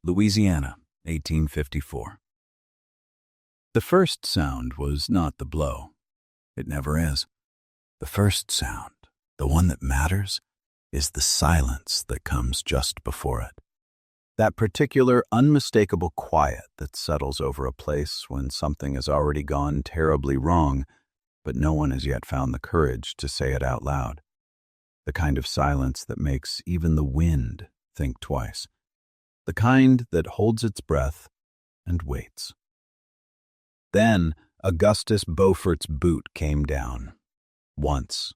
Louisiana, 1854. The first sound was not the blow. It never is. The first sound, the one that matters, is the silence that comes just before it. That particular unmistakable quiet that settles over a place when something has already gone terribly wrong, but no one has yet found the courage to say it out loud. The kind of silence that makes even the wind think twice. The kind that holds its breath and waits. Then Augustus Beaufort's boot came down. Once.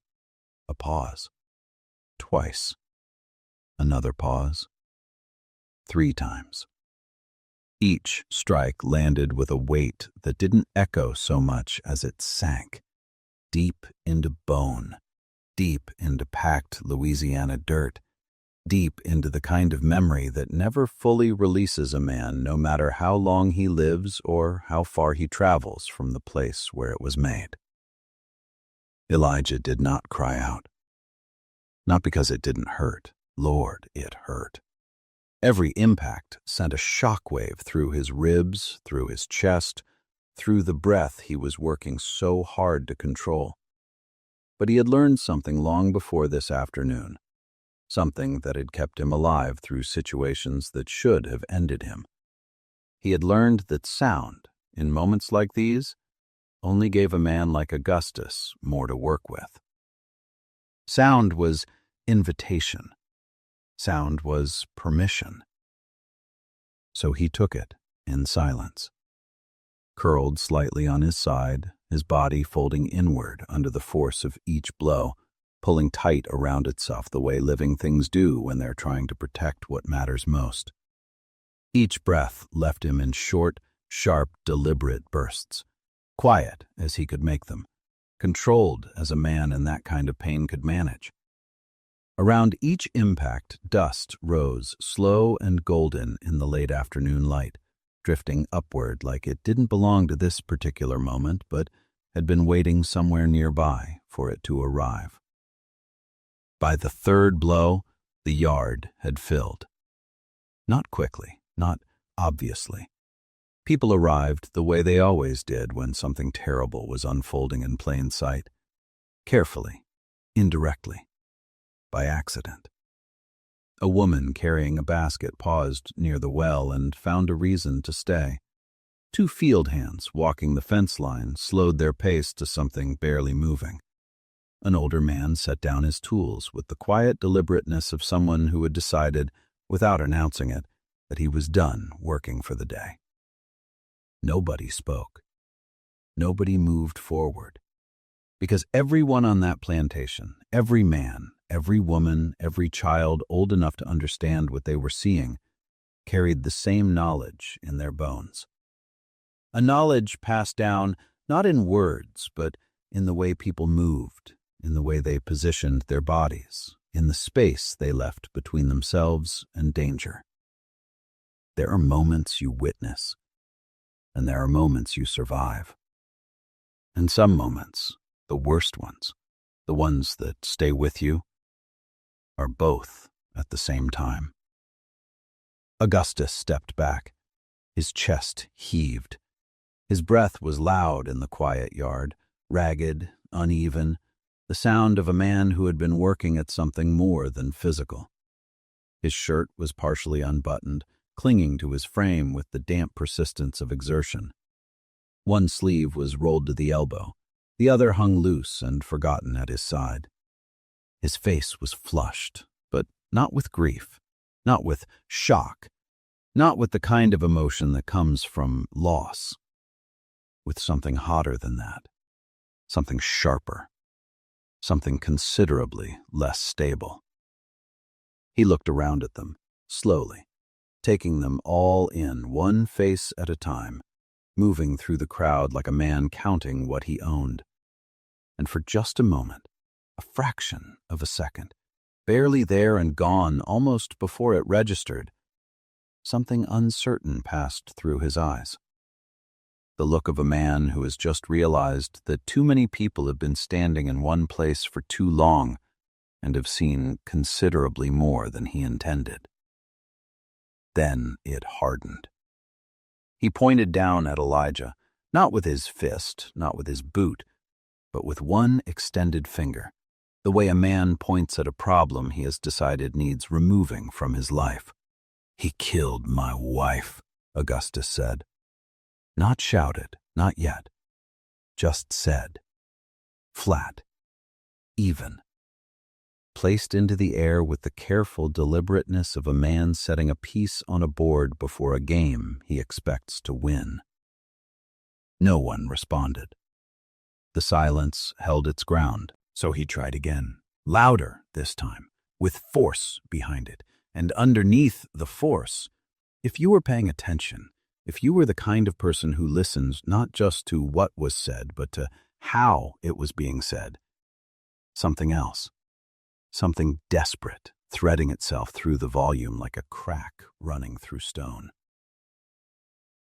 A pause. Twice. Another pause. 3 times. Each strike landed with a weight that didn't echo so much as it sank. Deep into bone. Deep into packed Louisiana dirt. Deep into the kind of memory that never fully releases a man, no matter how long he lives or how far he travels from the place where it was made. Elijah did not cry out. Not because it didn't hurt. Lord, it hurt. Every impact sent a shockwave through his ribs, through his chest, through the breath he was working so hard to control. But he had learned something long before this afternoon. Something that had kept him alive through situations that should have ended him. He had learned that sound, in moments like these, only gave a man like Augustus more to work with. Sound was invitation. Sound was permission. So he took it in silence. Curled slightly on his side, his body folding inward under the force of each blow, pulling tight around itself the way living things do when they're trying to protect what matters most. Each breath left him in short, sharp, deliberate bursts, quiet as he could make them, controlled as a man in that kind of pain could manage. Around each impact, dust rose slow and golden in the late afternoon light, drifting upward like it didn't belong to this particular moment, but had been waiting somewhere nearby for it to arrive. By the 3rd blow, the yard had filled. Not quickly, not obviously. People arrived the way they always did when something terrible was unfolding in plain sight. Carefully, indirectly, by accident. A woman carrying a basket paused near the well and found a reason to stay. 2 field hands walking the fence line slowed their pace to something barely moving. An older man set down his tools with the quiet deliberateness of someone who had decided, without announcing it, that he was done working for the day. Nobody spoke. Nobody moved forward. Because everyone on that plantation, every man, every woman, every child old enough to understand what they were seeing, carried the same knowledge in their bones. A knowledge passed down not in words, but in the way people moved, in the way they positioned their bodies, in the space they left between themselves and danger. There are moments you witness, and there are moments you survive. And some moments, the worst ones, the ones that stay with you, are both at the same time. Augustus stepped back. His chest heaved. His breath was loud in the quiet yard, ragged, uneven, the sound of a man who had been working at something more than physical. His shirt was partially unbuttoned, clinging to his frame with the damp persistence of exertion. One sleeve was rolled to the elbow, the other hung loose and forgotten at his side. His face was flushed, but not with grief, not with shock, not with the kind of emotion that comes from loss. With something hotter than that, something sharper, something considerably less stable. He looked around at them, slowly, taking them all in, one face at a time, moving through the crowd like a man counting what he owned. And for just a moment, a fraction of a second, barely there and gone almost before it registered, something uncertain passed through his eyes. The look of a man who has just realized that too many people have been standing in one place for too long and have seen considerably more than he intended. Then it hardened. He pointed down at Elijah, not with his fist, not with his boot, but with one extended finger, the way a man points at a problem he has decided needs removing from his life. "He killed my wife," Augustus said. Not shouted, not yet. Just said. Flat. Even. Placed into the air with the careful deliberateness of a man setting a piece on a board before a game he expects to win. No one responded. The silence held its ground, so he tried again, louder this time, with force behind it, and underneath the force. If you were paying attention, if you were the kind of person who listens not just to what was said, but to how it was being said, something else. Something desperate, threading itself through the volume like a crack running through stone.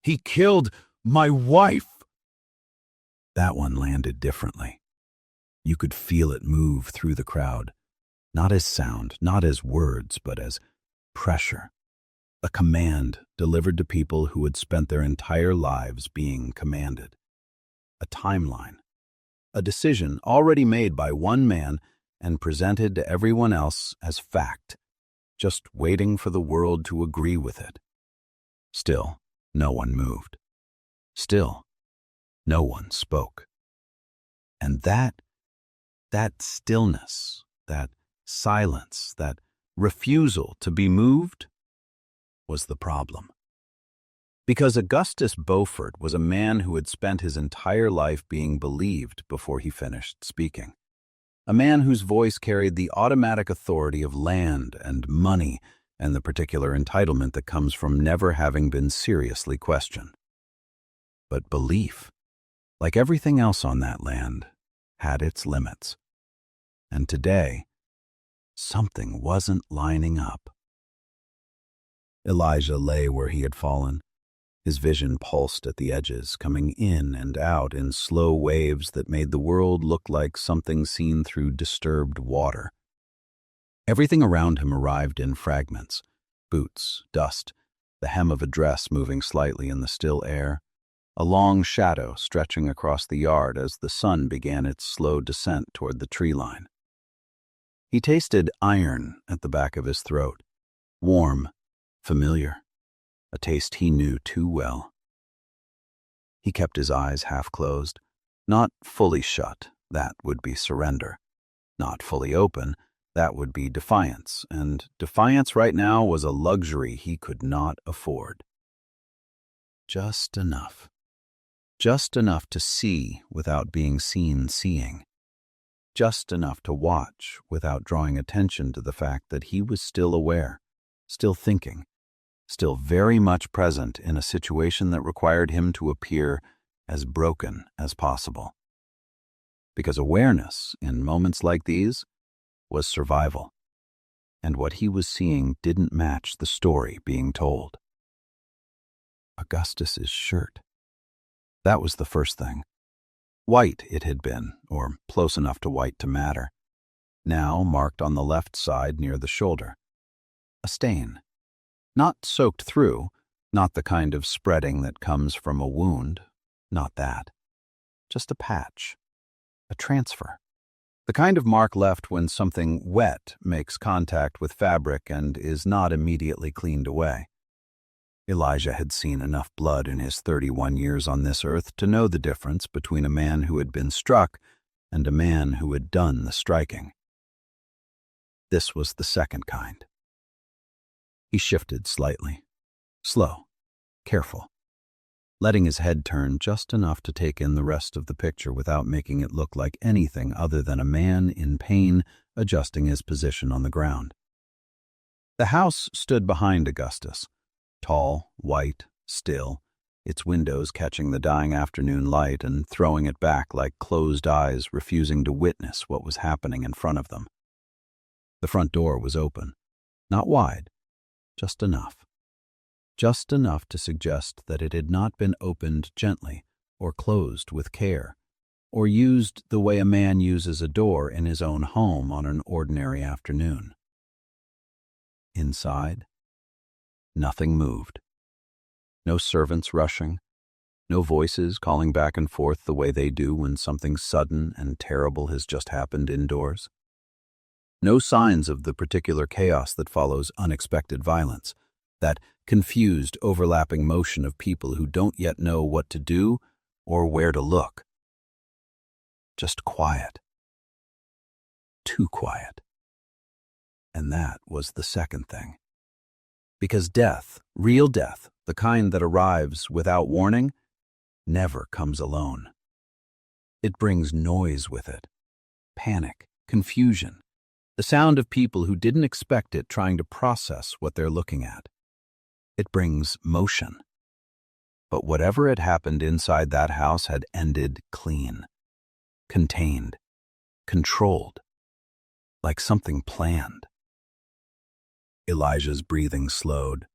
"He killed my wife!" That one landed differently. You could feel it move through the crowd, not as sound, not as words, but as pressure. A command delivered to people who had spent their entire lives being commanded. A timeline. A decision already made by one man and presented to everyone else as fact, just waiting for the world to agree with it. Still, no one moved. Still, no one spoke. And that stillness, that silence, that refusal to be moved was the problem. Because Augustus Beaufort was a man who had spent his entire life being believed before he finished speaking. A man whose voice carried the automatic authority of land and money and the particular entitlement that comes from never having been seriously questioned. But belief, like everything else on that land, had its limits. And today, something wasn't lining up. Elijah lay where he had fallen. His vision pulsed at the edges, coming in and out in slow waves that made the world look like something seen through disturbed water. Everything around him arrived in fragments: boots, dust, the hem of a dress moving slightly in the still air, a long shadow stretching across the yard as the sun began its slow descent toward the tree line. He tasted iron at the back of his throat, warm, familiar. A taste he knew too well. He kept his eyes half closed, not fully shut, that would be surrender. Not fully open, that would be defiance, and defiance right now was a luxury he could not afford. Just enough. Just enough to see without being seen seeing. Just enough to watch without drawing attention to the fact that he was still aware, still thinking, still very much present in a situation that required him to appear as broken as possible. Because awareness, in moments like these, was survival, and what he was seeing didn't match the story being told. Augustus's shirt. That was the first thing. White it had been, or close enough to white to matter. Now marked on the left side near the shoulder. A stain. Not soaked through, not the kind of spreading that comes from a wound, not that. Just a patch, a transfer. The kind of mark left when something wet makes contact with fabric and is not immediately cleaned away. Elijah had seen enough blood in his 31 years on this earth to know the difference between a man who had been struck and a man who had done the striking. This was the second kind. He shifted slightly, slow, careful, letting his head turn just enough to take in the rest of the picture without making it look like anything other than a man in pain adjusting his position on the ground. The house stood behind Augustus, tall, white, still, its windows catching the dying afternoon light and throwing it back like closed eyes refusing to witness what was happening in front of them. The front door was open, not wide, just enough. Just enough to suggest that it had not been opened gently or closed with care, or used the way a man uses a door in his own home on an ordinary afternoon. Inside, Nothing moved. No servants rushing, no voices calling back and forth the way they do when something sudden and terrible has just happened indoors. No signs of the particular chaos that follows unexpected violence, that confused, overlapping motion of people who don't yet know what to do or where to look. Just quiet. Too quiet. And that was the second thing. Because death, real death, the kind that arrives without warning, never comes alone. It brings noise with it. Panic, confusion, the sound of people who didn't expect it trying to process what they're looking at. It brings motion. But whatever had happened inside that house had ended clean, contained, controlled, like something planned. Elijah's breathing slowed,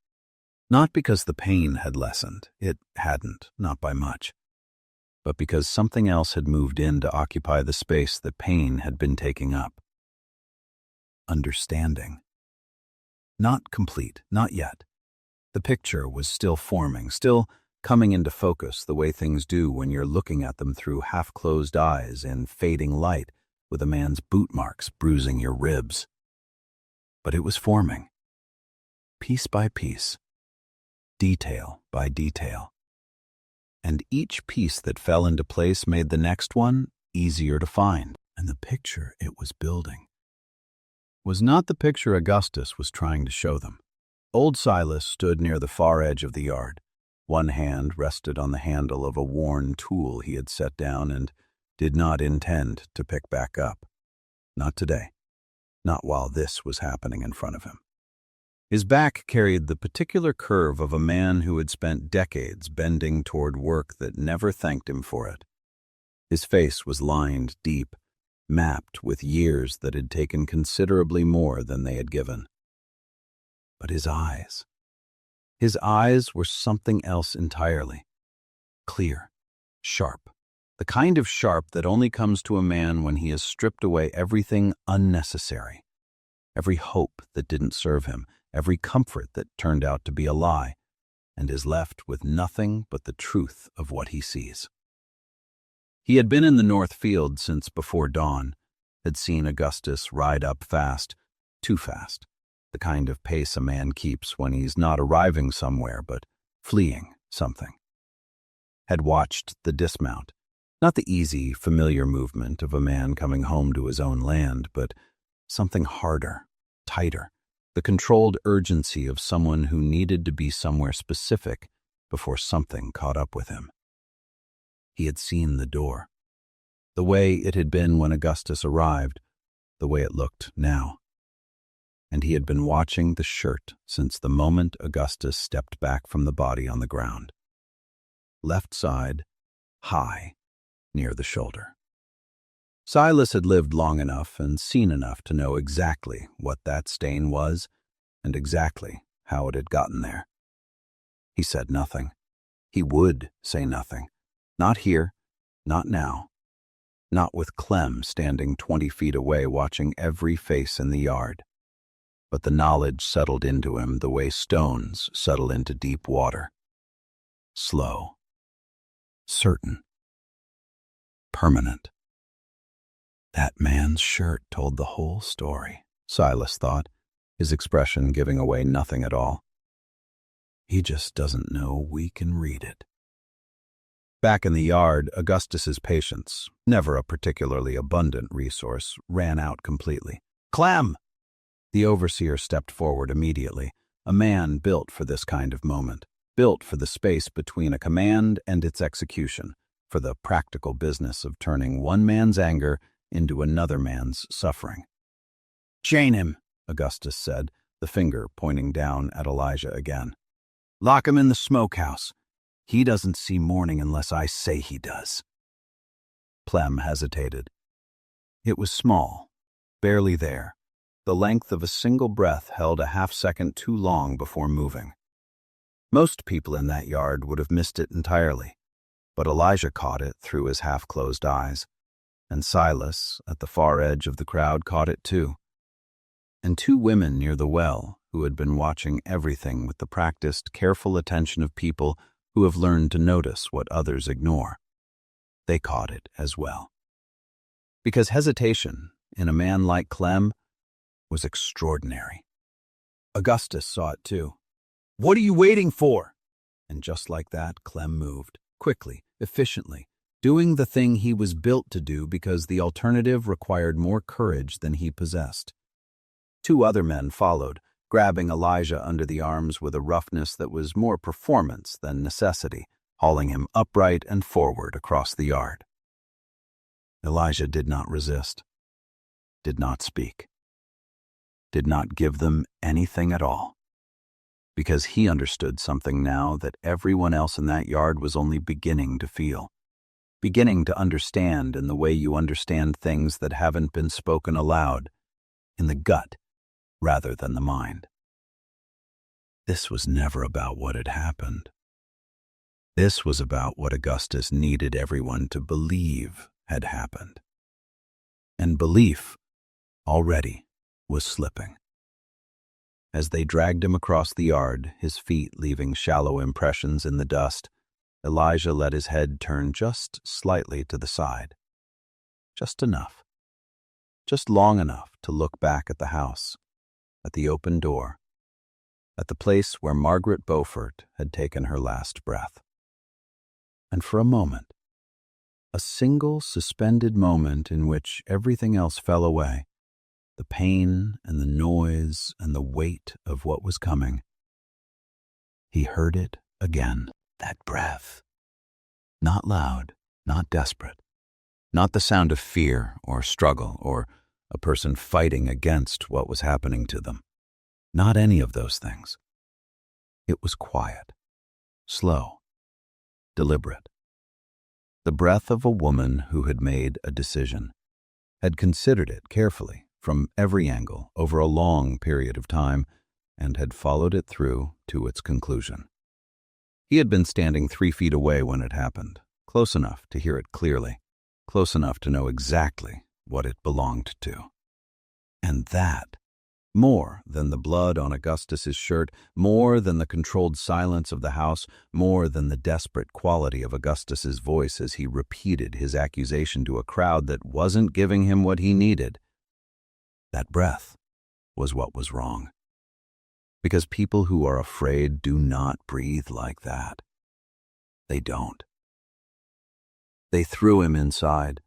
not because the pain had lessened, it hadn't, not by much, but because something else had moved in to occupy the space that pain had been taking up. Understanding. Not complete, not yet. The picture was still forming, still coming into focus the way things do when you're looking at them through half-closed eyes in fading light with a man's boot marks bruising your ribs. But it was forming, piece by piece, detail by detail. And each piece that fell into place made the next one easier to find, and the picture it was building was not the picture Augustus was trying to show them. Old Silas stood near the far edge of the yard. One hand rested on the handle of a worn tool he had set down and did not intend to pick back up. Not today. Not while this was happening in front of him. His back carried the particular curve of a man who had spent decades bending toward work that never thanked him for it. His face was lined deep, mapped with years that had taken considerably more than they had given. But his eyes were something else entirely. Clear, sharp, the kind of sharp that only comes to a man when he has stripped away everything unnecessary, every hope that didn't serve him, every comfort that turned out to be a lie, and is left with nothing but the truth of what he sees. He had been in the North Field since before dawn, had seen Augustus ride up fast, too fast, the kind of pace a man keeps when he's not arriving somewhere but fleeing something. Had watched the dismount, not the easy, familiar movement of a man coming home to his own land, but something harder, tighter, the controlled urgency of someone who needed to be somewhere specific before something caught up with him. He had seen the door, the way it had been when Augustus arrived, the way it looked now. And he had been watching the shirt since the moment Augustus stepped back from the body on the ground. Left side, high, near the shoulder. Silas had lived long enough and seen enough to know exactly what that stain was and exactly how it had gotten there. He said nothing. He would say nothing. Not here, not now, not with Clem standing 20 feet away watching every face in the yard. But the knowledge settled into him the way stones settle into deep water. Slow. Certain. Permanent. That man's shirt told the whole story, Silas thought, his expression giving away nothing at all. He just doesn't know we can read it. Back in the yard, Augustus's patience, never a particularly abundant resource, ran out completely. "Clem!" The overseer stepped forward immediately, a man built for this kind of moment, built for the space between a command and its execution, for the practical business of turning one man's anger into another man's suffering. "Chain him," Augustus said, the finger pointing down at Elijah again. "Lock him in the smokehouse. He doesn't see morning unless I say he does." Clem hesitated. It was small, barely there, the length of a single breath held a half-second too long before moving. Most people in that yard would have missed it entirely, but Elijah caught it through his half-closed eyes, and Silas, at the far edge of the crowd, caught it too. And two women near the well, who had been watching everything with the practiced, careful attention of people who have learned to notice what others ignore. They caught it as well. Because hesitation, in a man like Clem, was extraordinary. Augustus saw it too. "What are you waiting for?" And just like that, Clem moved, quickly, efficiently, doing the thing he was built to do because the alternative required more courage than he possessed. 2 other men followed, grabbing Elijah under the arms with a roughness that was more performance than necessity, hauling him upright and forward across the yard. Elijah did not resist, did not speak, did not give them anything at all, because he understood something now that everyone else in that yard was only beginning to feel, beginning to understand in the way you understand things that haven't been spoken aloud, in the gut rather than the mind. This was never about what had happened. This was about what Augustus needed everyone to believe had happened. And belief already was slipping. As they dragged him across the yard, his feet leaving shallow impressions in the dust, Elijah let his head turn just slightly to the side. Just enough. Just long enough to look back at the house, at the open door, at the place where Margaret Beaufort had taken her last breath. And for a moment, a single suspended moment in which everything else fell away, the pain and the noise and the weight of what was coming, he heard it again, that breath. Not loud, not desperate, not the sound of fear or struggle or a person fighting against what was happening to them. Not any of those things. It was quiet, slow, deliberate. The breath of a woman who had made a decision, had considered it carefully from every angle over a long period of time, and had followed it through to its conclusion. He had been standing 3 feet away when it happened, close enough to hear it clearly, close enough to know exactly what it belonged to. And that, more than the blood on Augustus's shirt, more than the controlled silence of the house, more than the desperate quality of Augustus's voice as he repeated his accusation to a crowd that wasn't giving him what he needed, that breath was what was wrong. Because people who are afraid do not breathe like that. They don't. They threw him inside.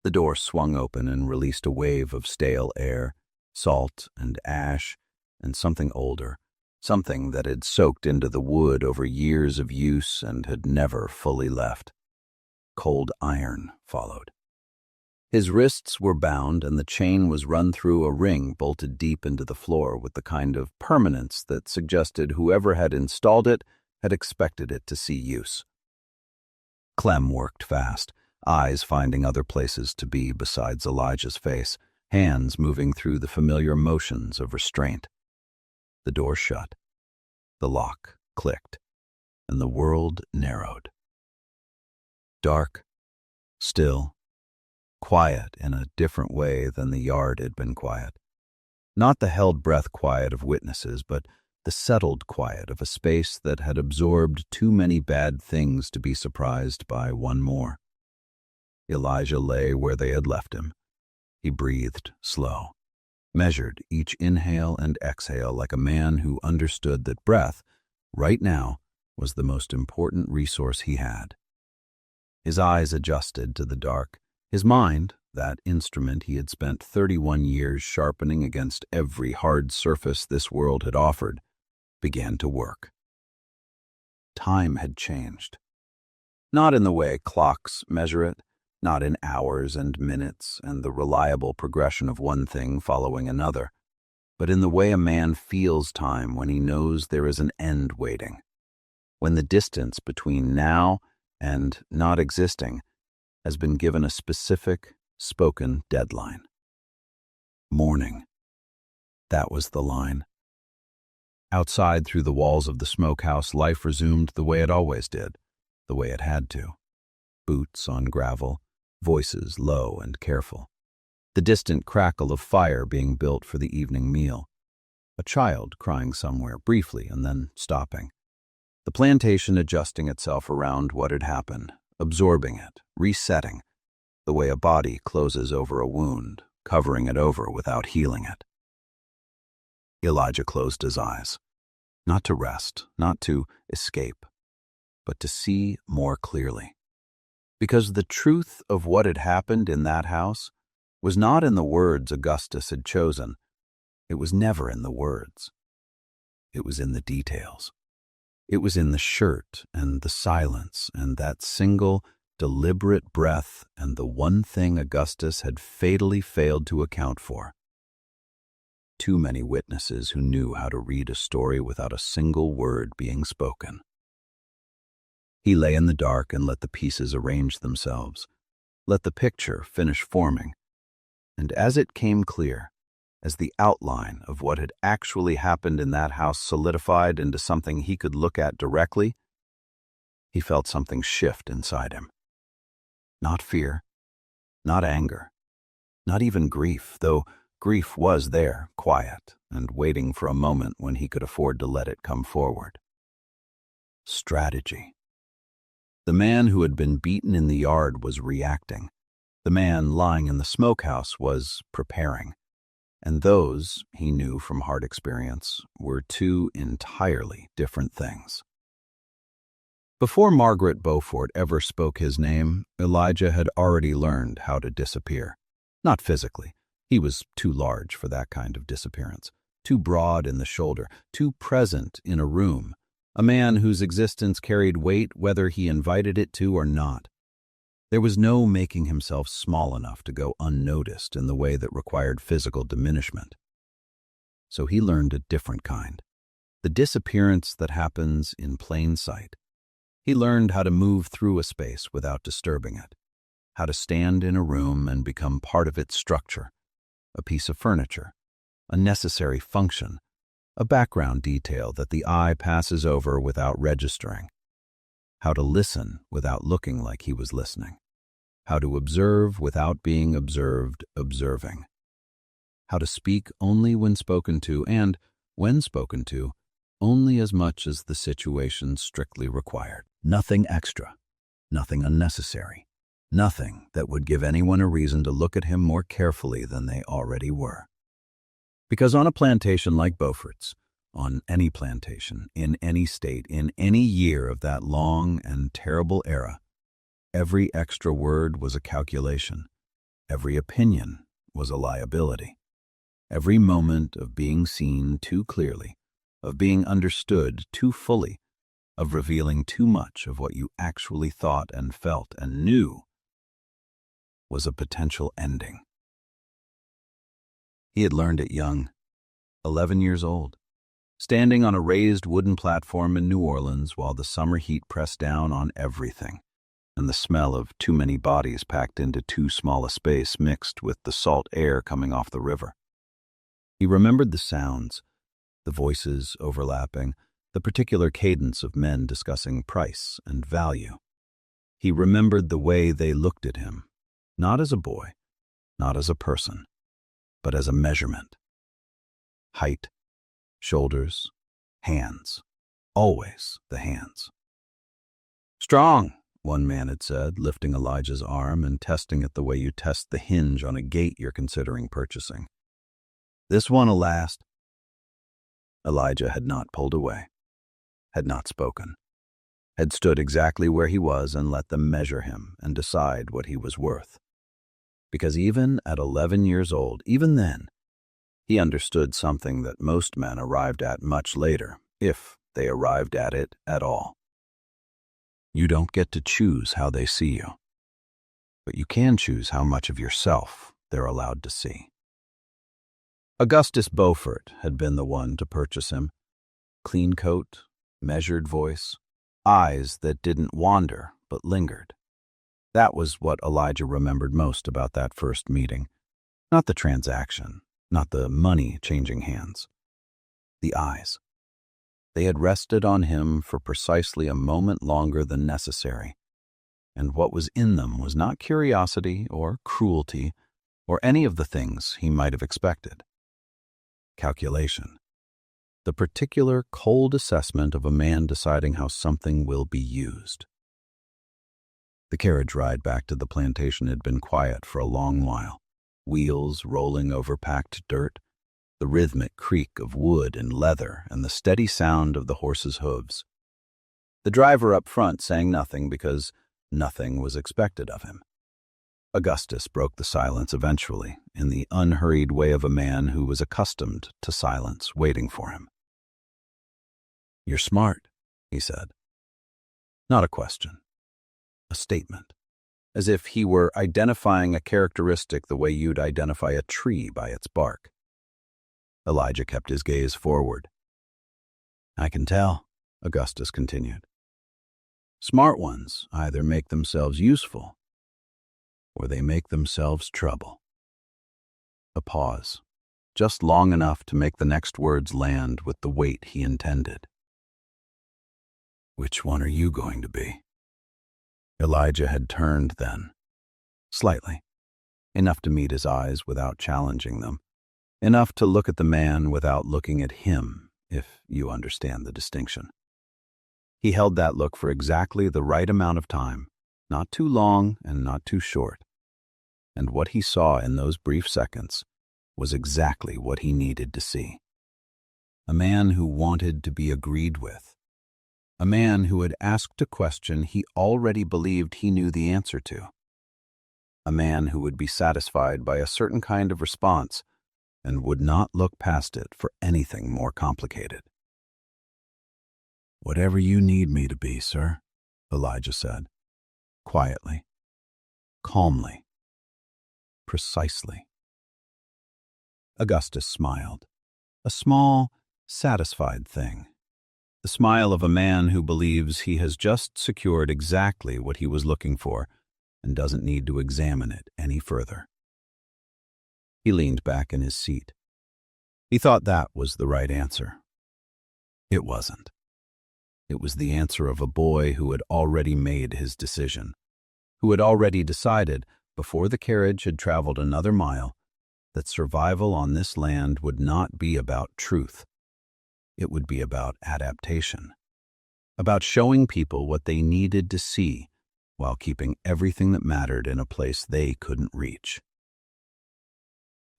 The door swung open and released a wave of stale air, salt and ash, and something older, something that had soaked into the wood over years of use and had never fully left. Cold iron followed. His wrists were bound, and the chain was run through a ring bolted deep into the floor with the kind of permanence that suggested whoever had installed it had expected it to see use. Clem worked fast, eyes finding other places to be besides Elijah's face, hands moving through the familiar motions of restraint. The door shut, the lock clicked, and the world narrowed. Dark, still, quiet in a different way than the yard had been quiet. Not the held breath quiet of witnesses, but the settled quiet of a space that had absorbed too many bad things to be surprised by one more. Elijah lay where they had left him. He breathed slow, measured each inhale and exhale like a man who understood that breath, right now, was the most important resource he had. His eyes adjusted to the dark. His mind, that instrument he had spent 31 years sharpening against every hard surface this world had offered, began to work. Time had changed. Not in the way clocks measure it, not in hours and minutes and the reliable progression of one thing following another, but in the way a man feels time when he knows there is an end waiting, when the distance between now and not existing has been given a specific, spoken deadline. Morning. That was the line. Outside, through the walls of the smokehouse, life resumed the way it always did, the way it had to. Boots on gravel, voices low and careful. The distant crackle of fire being built for the evening meal. a child crying somewhere briefly and then stopping. The plantation adjusting itself around what had happened, absorbing it, resetting, the way a body closes over a wound, covering it over without healing it. Elijah closed his eyes, not to rest, not to escape, but to see more clearly. Because the truth of what had happened in that house was not in the words Augustus had chosen. It was never in the words. It was in the details. It was in the shirt and the silence and that single, deliberate breath and the one thing Augustus had fatally failed to account for. Too many witnesses who knew how to read a story without a single word being spoken. He lay in the dark and let the pieces arrange themselves, let the picture finish forming. And as it came clear, as the outline of what had actually happened in that house solidified into something he could look at directly, he felt something shift inside him. Not fear, not anger, not even grief, though grief was there, quiet, and waiting for a moment when he could afford to let it come forward. Strategy. The man who had been beaten in the yard was reacting. The man lying in the smokehouse was preparing. And those, he knew from hard experience, were two entirely different things. Before Margaret Beaufort ever spoke his name, Elijah had already learned how to disappear. Not physically. He was too large for that kind of disappearance, too broad in the shoulder, too present in a room, a man whose existence carried weight whether he invited it to or not. There was no making himself small enough to go unnoticed in the way that required physical diminishment. So he learned a different kind, the disappearance that happens in plain sight. He learned how to move through a space without disturbing it, how to stand in a room and become part of its structure, a piece of furniture, a necessary function, a background detail that the eye passes over without registering, how to listen without looking like he was listening, how to observe without being observed, observing, how to speak only when spoken to and, when spoken to, only as much as the situation strictly required. Nothing extra, nothing unnecessary, nothing that would give anyone a reason to look at him more carefully than they already were. Because on a plantation like Beaufort's, on any plantation, in any state, in any year of that long and terrible era, every extra word was a calculation, every opinion was a liability, every moment of being seen too clearly, of being understood too fully, of revealing too much of what you actually thought and felt and knew, was a potential ending. He had learned it young, 11 years old, standing on a raised wooden platform in New Orleans while the summer heat pressed down on everything, and the smell of too many bodies packed into too small a space mixed with the salt air coming off the river. He remembered the sounds, the voices overlapping, the particular cadence of men discussing price and value. He remembered the way they looked at him, not as a boy, not as a person, but as a measurement. Height, shoulders, hands, always the hands. "Strong," one man had said, lifting Elijah's arm and testing it the way you test the hinge on a gate you're considering purchasing. "This one'll last." Elijah had not pulled away, had not spoken, had stood exactly where he was and let them measure him and decide what he was worth. Because even at 11 years old, even then, he understood something that most men arrived at much later, if they arrived at it at all. You don't get to choose how they see you, but you can choose how much of yourself they're allowed to see. Augustus Beaufort had been the one to purchase him. Clean coat, measured voice, eyes that didn't wander but lingered. That was what Elijah remembered most about that first meeting. Not the transaction, not the money changing hands. The eyes. They had rested on him for precisely a moment longer than necessary, and what was in them was not curiosity or cruelty or any of the things he might have expected. Calculation, the particular cold assessment of a man deciding how something will be used. The carriage ride back to the plantation had been quiet for a long while, wheels rolling over packed dirt, the rhythmic creak of wood and leather, and the steady sound of the horses' hooves. The driver up front saying nothing because nothing was expected of him. Augustus broke the silence eventually, in the unhurried way of a man who was accustomed to silence waiting for him. "You're smart," he said. Not a question, a statement, as if he were identifying a characteristic the way you'd identify a tree by its bark. Elijah kept his gaze forward. "I can tell," Augustus continued. "Smart ones either make themselves useful or they make themselves trouble." A pause, just long enough to make the next words land with the weight he intended. "Which one are you going to be?" Elijah had turned then, slightly, enough to meet his eyes without challenging them, enough to look at the man without looking at him, if you understand the distinction. He held that look for exactly the right amount of time, not too long and not too short. And what he saw in those brief seconds was exactly what he needed to see. A man who wanted to be agreed with. A man who had asked a question he already believed he knew the answer to. A man who would be satisfied by a certain kind of response and would not look past it for anything more complicated. "Whatever you need me to be, sir," Elijah said, quietly, calmly, precisely. Augustus smiled, a small, satisfied thing. The smile of a man who believes he has just secured exactly what he was looking for and doesn't need to examine it any further. He leaned back in his seat. He thought that was the right answer. It wasn't. It was the answer of a boy who had already made his decision, who had already decided, before the carriage had traveled another mile, that survival on this land would not be about truth. It would be about adaptation, about showing people what they needed to see while keeping everything that mattered in a place they couldn't reach.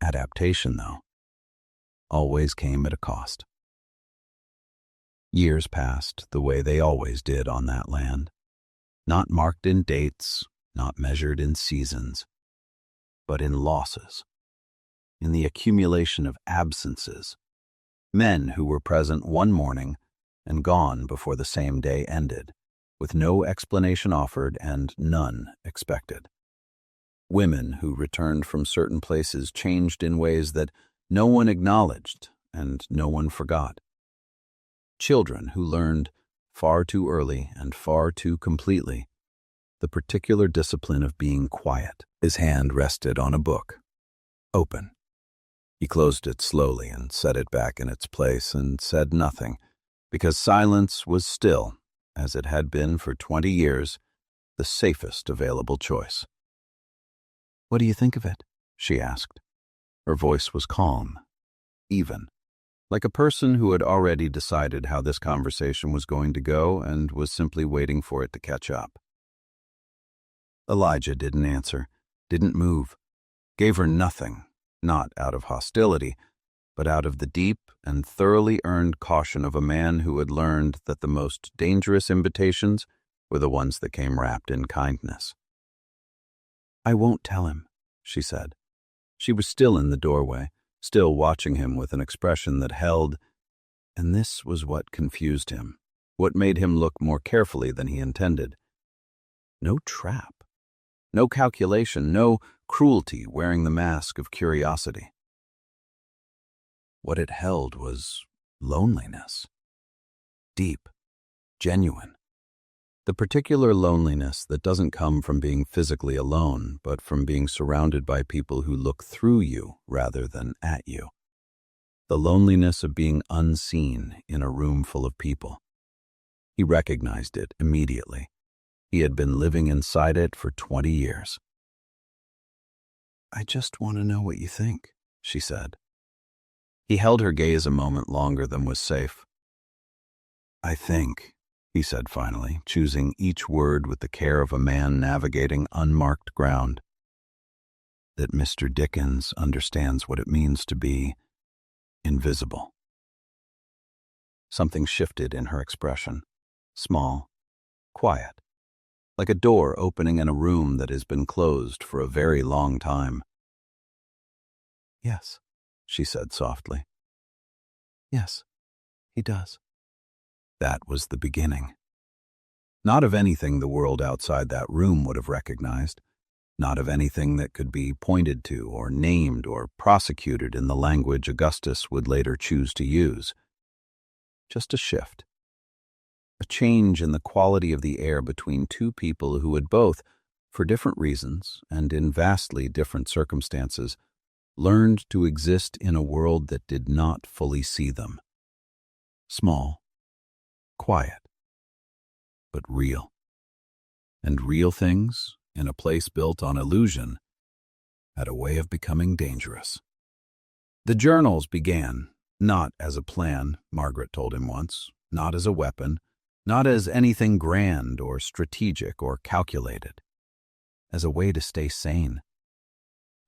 Adaptation, though, always came at a cost. Years passed the way they always did on that land, not marked in dates, not measured in seasons, but in losses, in the accumulation of absences, men who were present one morning and gone before the same day ended, with no explanation offered and none expected. Women who returned from certain places changed in ways that no one acknowledged and no one forgot. Children who learned, far too early and far too completely, the particular discipline of being quiet. His hand rested on a book, open. He closed it slowly and set it back in its place and said nothing, because silence was still, as it had been for 20 years, the safest available choice. "What do you think of it?" she asked. Her voice was calm, even, like a person who had already decided how this conversation was going to go and was simply waiting for it to catch up. Elijah didn't answer, didn't move, gave her nothing, not out of hostility, but out of the deep and thoroughly earned caution of a man who had learned that the most dangerous invitations were the ones that came wrapped in kindness. "I won't tell him," she said. She was still in the doorway, still watching him with an expression that held, and this was what confused him, what made him look more carefully than he intended. No trap, no calculation, no cruelty wearing the mask of curiosity. What it held was loneliness. Deep, genuine. The particular loneliness that doesn't come from being physically alone, but from being surrounded by people who look through you rather than at you. The loneliness of being unseen in a room full of people. He recognized it immediately. He had been living inside it for 20 years. "I just want to know what you think," she said. He held her gaze a moment longer than was safe. "I think," he said finally, choosing each word with the care of a man navigating unmarked ground, "that Mr. Dickens understands what it means to be invisible." Something shifted in her expression, small, quiet, like a door opening in a room that has been closed for a very long time. "Yes," she said softly. "Yes, he does." That was the beginning. Not of anything the world outside that room would have recognized, not of anything that could be pointed to or named or prosecuted in the language Augustus would later choose to use. Just a shift. A change in the quality of the air between two people who had both, for different reasons and in vastly different circumstances, learned to exist in a world that did not fully see them. Small, quiet, but real. And real things, in a place built on illusion, had a way of becoming dangerous. The journals began, not as a plan, Margaret told him once, not as a weapon, not as anything grand or strategic or calculated, as a way to stay sane.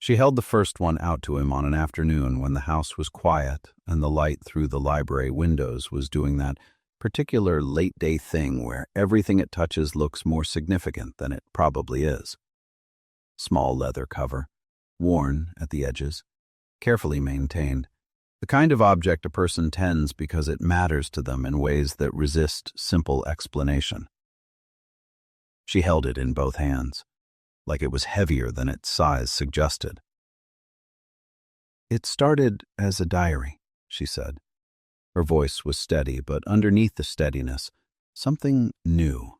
She held the first one out to him on an afternoon when the house was quiet and the light through the library windows was doing that particular late-day thing where everything it touches looks more significant than it probably is. Small leather cover, worn at the edges, carefully maintained, the kind of object a person tends because it matters to them in ways that resist simple explanation. She held it in both hands, like it was heavier than its size suggested. "It started as a diary," she said. Her voice was steady, but underneath the steadiness, something new.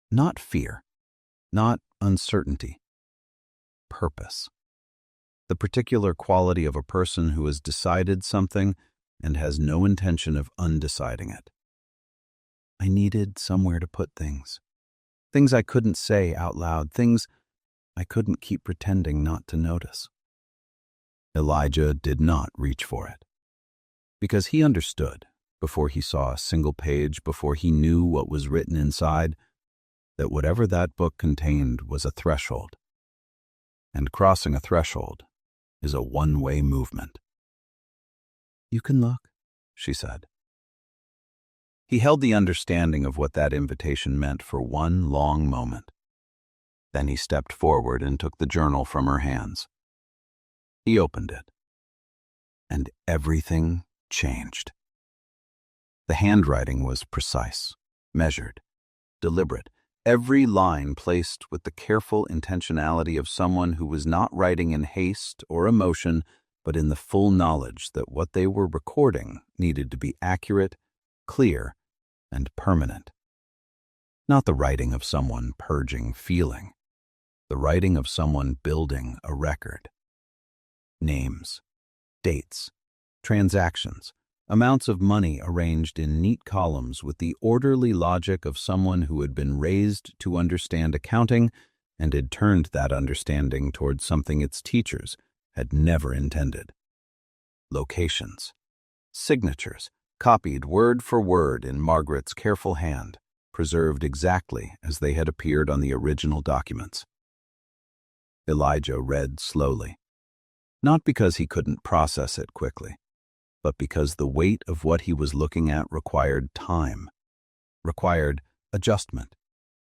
Not fear, not uncertainty. Purpose. The particular quality of a person who has decided something and has no intention of undeciding it. "I needed somewhere to put things. Things I couldn't say out loud, things I couldn't keep pretending not to notice." Elijah did not reach for it. Because he understood, before he saw a single page, before he knew what was written inside, that whatever that book contained was a threshold. And crossing a threshold is a one-way movement. "You can look," she said. He held the understanding of what that invitation meant for one long moment. Then he stepped forward and took the journal from her hands. He opened it. And everything changed. The handwriting was precise, measured, deliberate, every line placed with the careful intentionality of someone who was not writing in haste or emotion, but in the full knowledge that what they were recording needed to be accurate, clear, and permanent. Not the writing of someone purging feeling, the writing of someone building a record. Names, dates, transactions, amounts of money arranged in neat columns with the orderly logic of someone who had been raised to understand accounting and had turned that understanding toward something its teachers had never intended. Locations, signatures, copied word for word in Margaret's careful hand, preserved exactly as they had appeared on the original documents. Elijah read slowly, not because he couldn't process it quickly, but because the weight of what he was looking at required time, required adjustment,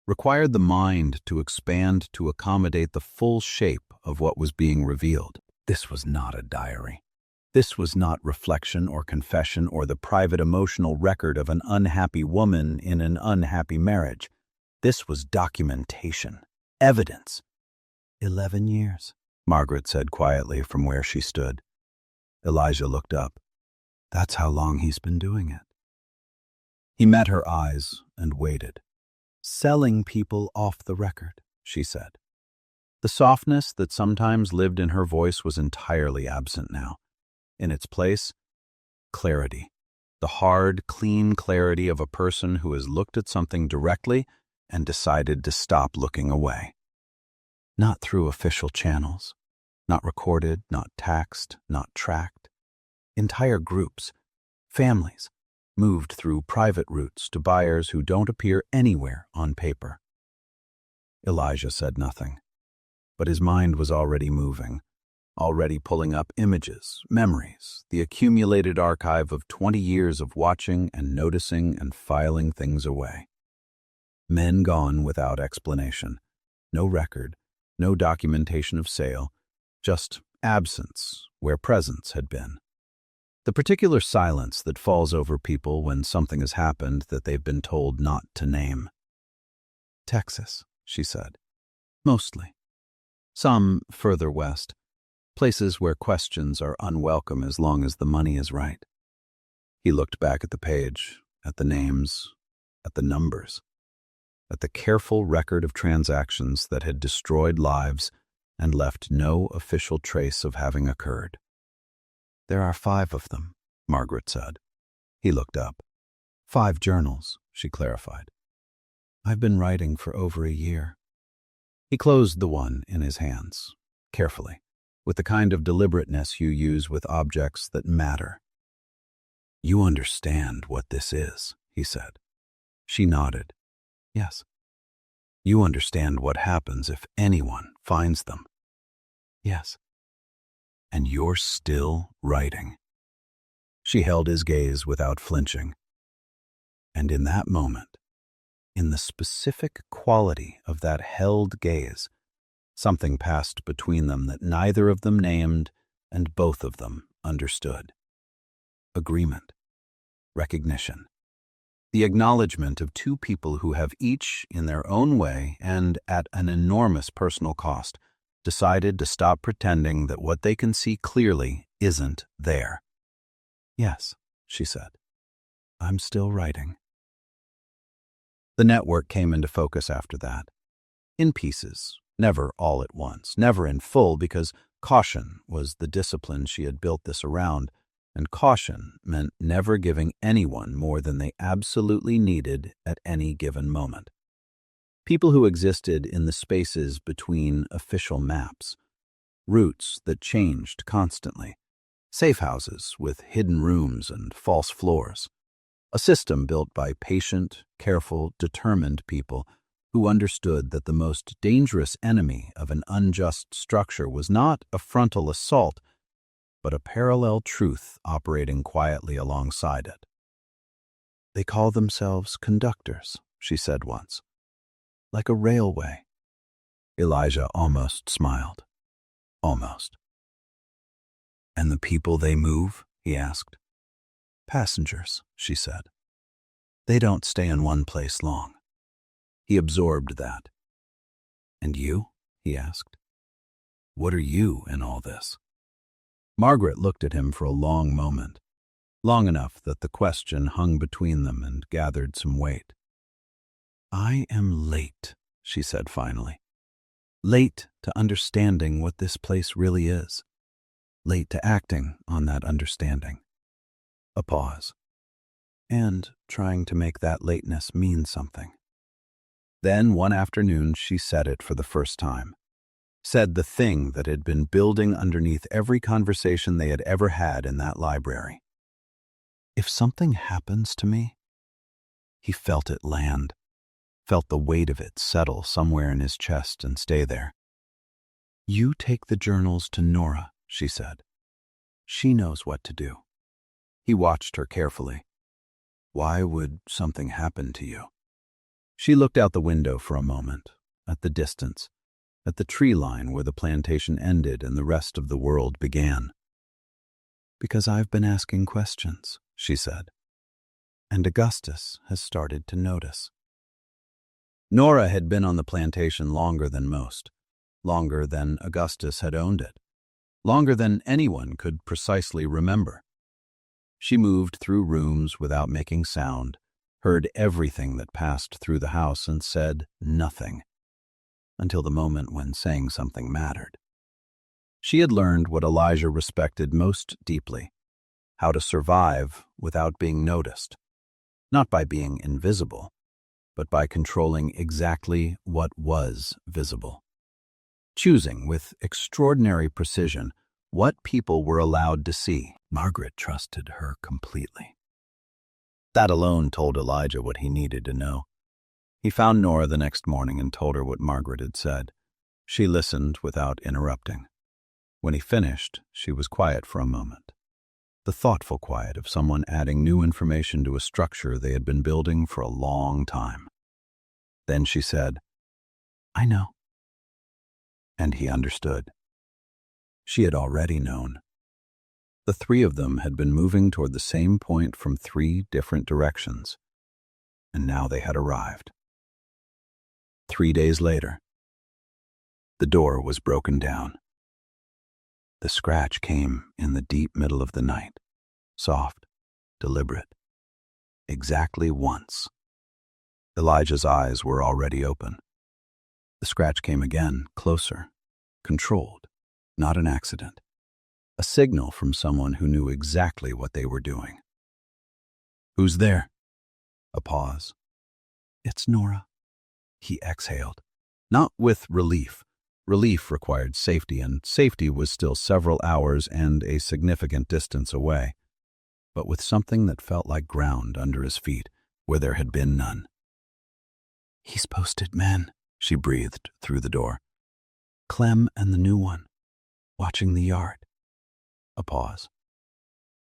required the mind to expand to accommodate the full shape of what was being revealed. This was not a diary. This was not reflection or confession or the private emotional record of an unhappy woman in an unhappy marriage. This was documentation, evidence. 11 years, Margaret said quietly from where she stood. Elijah looked up. That's how long he's been doing it. He met her eyes and waited. Selling people off the record, she said. The softness that sometimes lived in her voice was entirely absent now. In its place, clarity. The hard, clean clarity of a person who has looked at something directly and decided to stop looking away. Not through official channels, not recorded, not taxed, not tracked. Entire groups, families, moved through private routes to buyers who don't appear anywhere on paper. Elijah said nothing, but his mind was already moving, already pulling up images, memories, the accumulated archive of 20 years of watching and noticing and filing things away. Men gone without explanation, no record, no documentation of sale, just absence where presence had been. The particular silence that falls over people when something has happened that they've been told not to name. Texas, she said. Mostly. Some further west. Places where questions are unwelcome as long as the money is right. He looked back at the page, at the names, at the numbers, at the careful record of transactions that had destroyed lives and left no official trace of having occurred. There are 5 of them, Margaret said. He looked up. 5 journals, she clarified. I've been writing for over a year. He closed the one in his hands, carefully, with the kind of deliberateness you use with objects that matter. You understand what this is, he said. She nodded. Yes. You understand what happens if anyone finds them. Yes. And you're still writing. She held his gaze without flinching. And in that moment, in the specific quality of that held gaze, something passed between them that neither of them named and both of them understood. Agreement. Recognition. The acknowledgement of 2 people who have each, in their own way and at an enormous personal cost, decided to stop pretending that what they can see clearly isn't there. Yes, she said. I'm still writing. The network came into focus after that. In pieces, never all at once, never in full, because caution was the discipline she had built this around, and caution meant never giving anyone more than they absolutely needed at any given moment. People who existed in the spaces between official maps, routes that changed constantly, safe houses with hidden rooms and false floors, a system built by patient, careful, determined people who understood that the most dangerous enemy of an unjust structure was not a frontal assault, but a parallel truth operating quietly alongside it. They call themselves conductors, she said once. Like a railway. Elijah almost smiled. Almost. And the people they move? He asked. Passengers, she said. They don't stay in one place long. He absorbed that. And you? He asked. What are you in all this? Margaret looked at him for a long moment, long enough that the question hung between them and gathered some weight. I am late, she said finally. Late to understanding what this place really is. Late to acting on that understanding. A pause. And trying to make that lateness mean something. Then one afternoon she said it for the first time. Said the thing that had been building underneath every conversation they had ever had in that library. If something happens to me, he felt it land, felt the weight of it settle somewhere in his chest and stay there. You take the journals to Nora, she said. She knows what to do. He watched her carefully. Why would something happen to you? She looked out the window for a moment, at the distance, at the tree line where the plantation ended and the rest of the world began. Because I've been asking questions, she said. And Augustus has started to notice. Nora had been on the plantation longer than most, longer than Augustus had owned it, longer than anyone could precisely remember. She moved through rooms without making sound, heard everything that passed through the house and said nothing, until the moment when saying something mattered. She had learned what Elijah respected most deeply, how to survive without being noticed, not by being invisible, but by controlling exactly what was visible. Choosing with extraordinary precision what people were allowed to see, Margaret trusted her completely. That alone told Elijah what he needed to know. He found Nora the next morning and told her what Margaret had said. She listened without interrupting. When he finished, she was quiet for a moment. The thoughtful quiet of someone adding new information to a structure they had been building for a long time. Then she said, "I know." And he understood. She had already known. The three of them had been moving toward the same point from three different directions, and now they had arrived. 3 days later, the door was broken down. The scratch came in the deep middle of the night, soft, deliberate, exactly once. Elijah's eyes were already open. The scratch came again, closer, controlled, not an accident. A signal from someone who knew exactly what they were doing. "Who's there?" A pause. "It's Nora." He exhaled, not with relief. Relief required safety, and safety was still several hours and a significant distance away, but with something that felt like ground under his feet, where there had been none. "He's posted men," she breathed through the door. "Clem and the new one, watching the yard." A pause.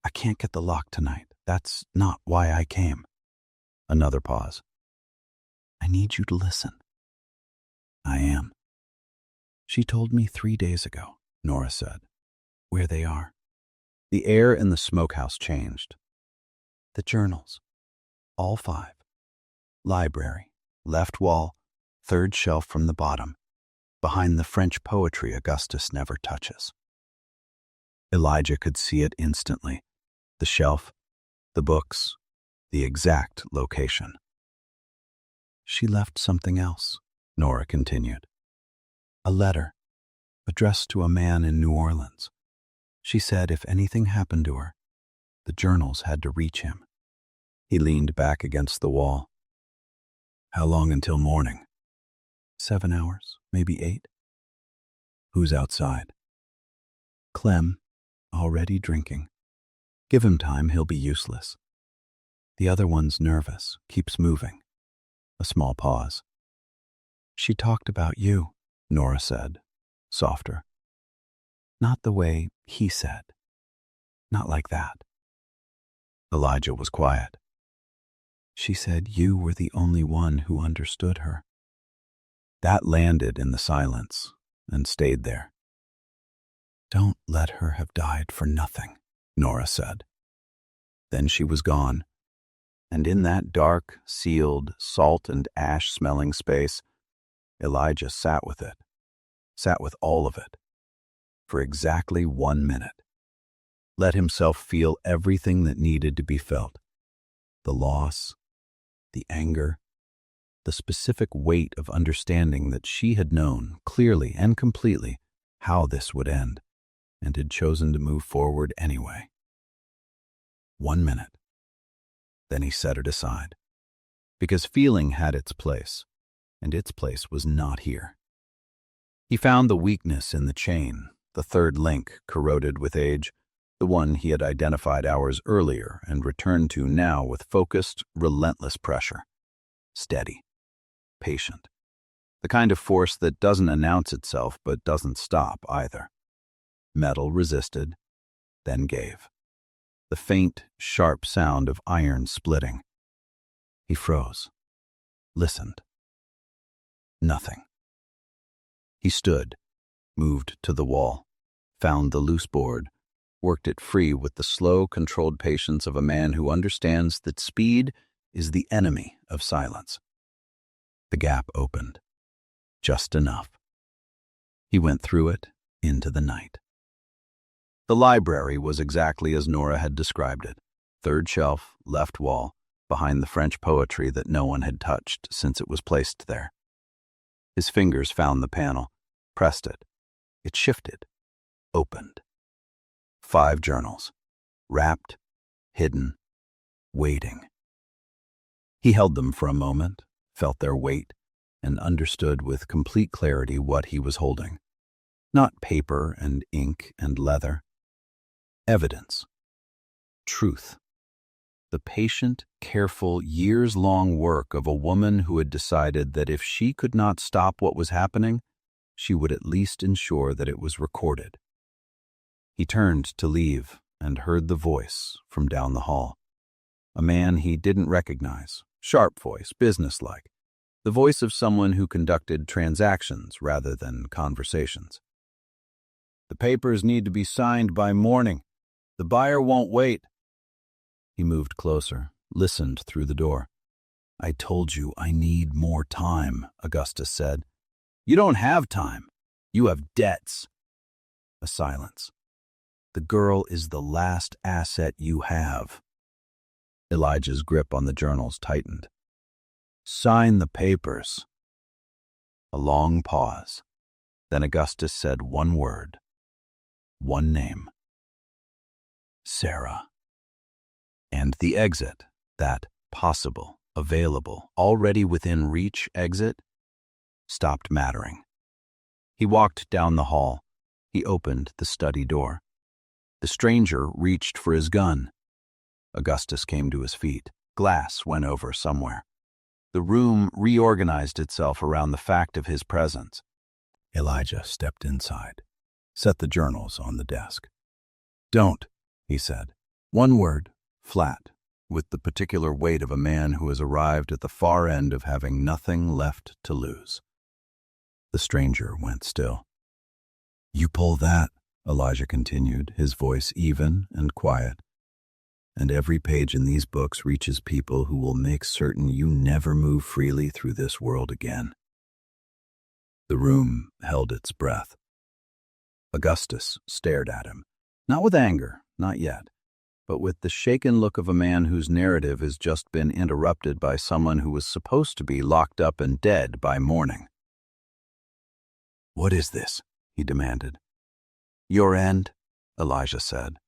"I can't get the lock tonight. That's not why I came." Another pause. "I need you to listen." "I am." "She told me 3 days ago," Nora said, "where they are." The air in the smokehouse changed. "The journals. All 5. Library, left wall, 3rd shelf from the bottom, behind the French poetry Augustus never touches." Elijah could see it instantly. The shelf, the books, the exact location. "She left something else," Nora continued. "A letter, addressed to a man in New Orleans. She said if anything happened to her, the journals had to reach him." He leaned back against the wall. "How long until morning?" 7 hours, maybe 8. "Who's outside?" "Clem, already drinking. Give him time, he'll be useless. The other one's nervous, keeps moving." A small pause. "She talked about you," Nora said, softer. "Not the way he said. Not like that." Elijah was quiet. "She said you were the only one who understood her." That landed in the silence and stayed there. "Don't let her have died for nothing," Nora said. Then she was gone, and in that dark, sealed, salt and ash-smelling space, Elijah sat with it, sat with all of it, for exactly 1 minute. Let himself feel everything that needed to be felt. The loss, the anger, the specific weight of understanding that she had known, clearly and completely, how this would end, and had chosen to move forward anyway. 1 minute. Then he set it aside, because feeling had its place, and its place was not here. He found the weakness in the chain, the third link corroded with age, the one he had identified hours earlier and returned to now with focused, relentless pressure. Steady, patient, the kind of force that doesn't announce itself but doesn't stop either. Metal resisted, then gave. The faint, sharp sound of iron splitting. He froze, listened. Nothing. He stood, moved to the wall, found the loose board, worked it free with the slow, controlled patience of a man who understands that speed is the enemy of silence. The gap opened. Just enough. He went through it into the night. The library was exactly as Nora had described it. 3rd shelf, left wall, behind the French poetry that no one had touched since it was placed there. His fingers found the panel, pressed it. It shifted, opened. 5 journals, wrapped, hidden, waiting. He held them for a moment, felt their weight, and understood with complete clarity what he was holding. Not paper and ink and leather. Evidence, truth. The patient, careful, years-long work of a woman who had decided that if she could not stop what was happening, she would at least ensure that it was recorded. He turned to leave and heard the voice from down the hall. A man he didn't recognize, sharp voice, businesslike, the voice of someone who conducted transactions rather than conversations. "The papers need to be signed by morning. The buyer won't wait." He moved closer, listened through the door. "I told you I need more time," Augustus said. "You don't have time. You have debts." A silence. "The girl is the last asset you have." Elijah's grip on the journals tightened. "Sign the papers." A long pause. Then Augustus said one word, one name. Sarah. And the exit, that possible, available, already within reach exit, stopped mattering. He walked down the hall. He opened the study door. The stranger reached for his gun. Augustus came to his feet. Glass went over somewhere. The room reorganized itself around the fact of his presence. Elijah stepped inside, set the journals on the desk. "Don't," he said. One word, flat, with the particular weight of a man who has arrived at the far end of having nothing left to lose. The stranger went still. "You pull that," Elijah continued, his voice even and quiet. "And every page in these books reaches people who will make certain you never move freely through this world again." The room held its breath. Augustus stared at him, not with anger, not yet, but with the shaken look of a man whose narrative has just been interrupted by someone who was supposed to be locked up and dead by morning. "What is this?" he demanded. "Your end," Elijah said.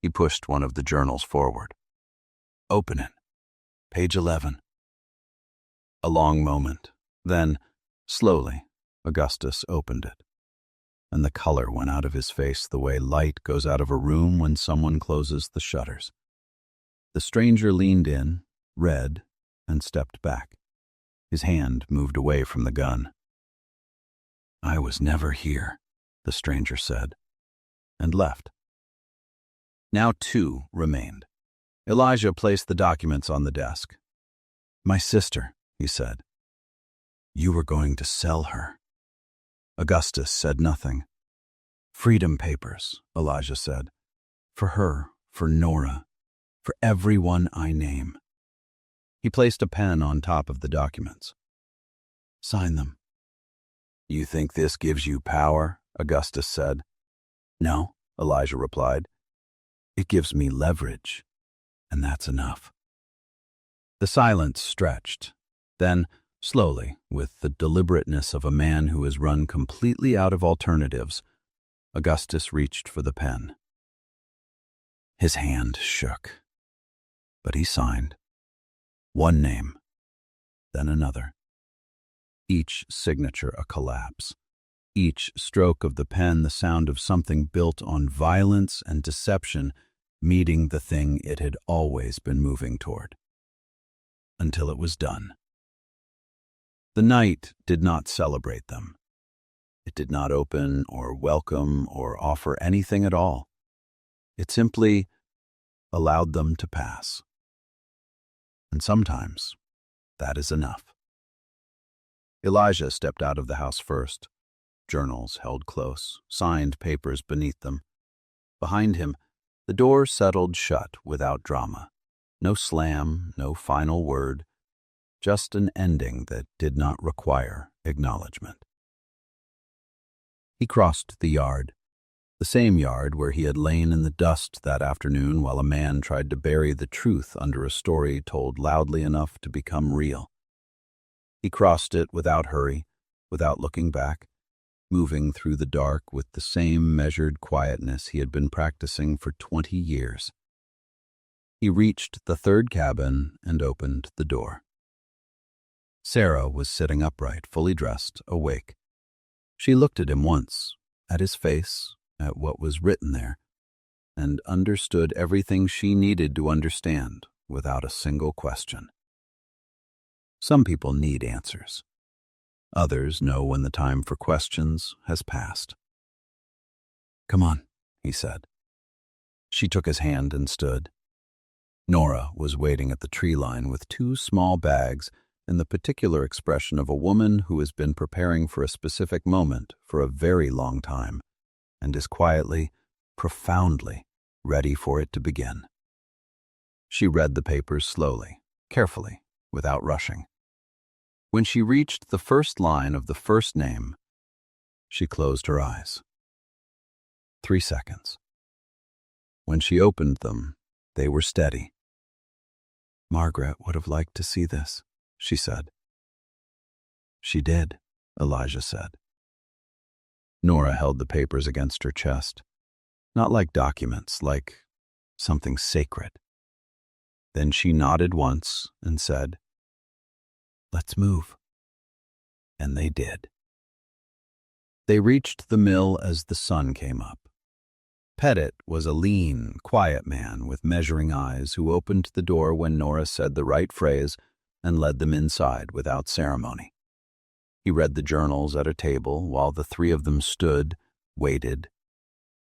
He pushed one of the journals forward. "Open it. Page 11. A long moment. Then, slowly, Augustus opened it, and the color went out of his face the way light goes out of a room when someone closes the shutters. The stranger leaned in, read, and stepped back. His hand moved away from the gun. "I was never here," the stranger said, and left. Now 2 remained. Elijah placed the documents on the desk. "My sister," he said. "You were going to sell her." Augustus said nothing. "Freedom papers," Elijah said. "For her, for Nora, for everyone I name." He placed a pen on top of the documents. "Sign them." "You think this gives you power?" Augustus said. "No," Elijah replied. "It gives me leverage, and that's enough." The silence stretched. Then, slowly, with the deliberateness of a man who has run completely out of alternatives, Augustus reached for the pen. His hand shook, but he signed. One name, then another. Each signature a collapse. Each stroke of the pen the sound of something built on violence and deception meeting the thing it had always been moving toward. Until it was done. The night did not celebrate them. It did not open or welcome or offer anything at all. It simply allowed them to pass. And sometimes that is enough. Elijah stepped out of the house first. Journals held close, signed papers beneath them. Behind him, the door settled shut without drama. No slam, no final word, just an ending that did not require acknowledgement. He crossed the yard, the same yard where he had lain in the dust that afternoon while a man tried to bury the truth under a story told loudly enough to become real. He crossed it without hurry, without looking back, moving through the dark with the same measured quietness he had been practicing for 20 years. He reached the 3rd cabin and opened the door. Sarah was sitting upright, fully dressed, awake. She looked at him once, at his face, at what was written there, and understood everything she needed to understand without a single question. Some people need answers. Others know when the time for questions has passed. "Come on," he said. She took his hand and stood. Nora was waiting at the tree line with 2 small bags and the particular expression of a woman who has been preparing for a specific moment for a very long time and is quietly, profoundly ready for it to begin. She read the papers slowly, carefully, without rushing. When she reached the first line of the first name, she closed her eyes. 3 seconds. When she opened them, they were steady. "Margaret would have liked to see this," she said. "She did," Elijah said. Nora held the papers against her chest, not like documents, like something sacred. Then she nodded once and said, "Let's move." And they did. They reached the mill as the sun came up. Pettit was a lean, quiet man with measuring eyes who opened the door when Nora said the right phrase and led them inside without ceremony. He read the journals at a table while the 3 of them stood, waited,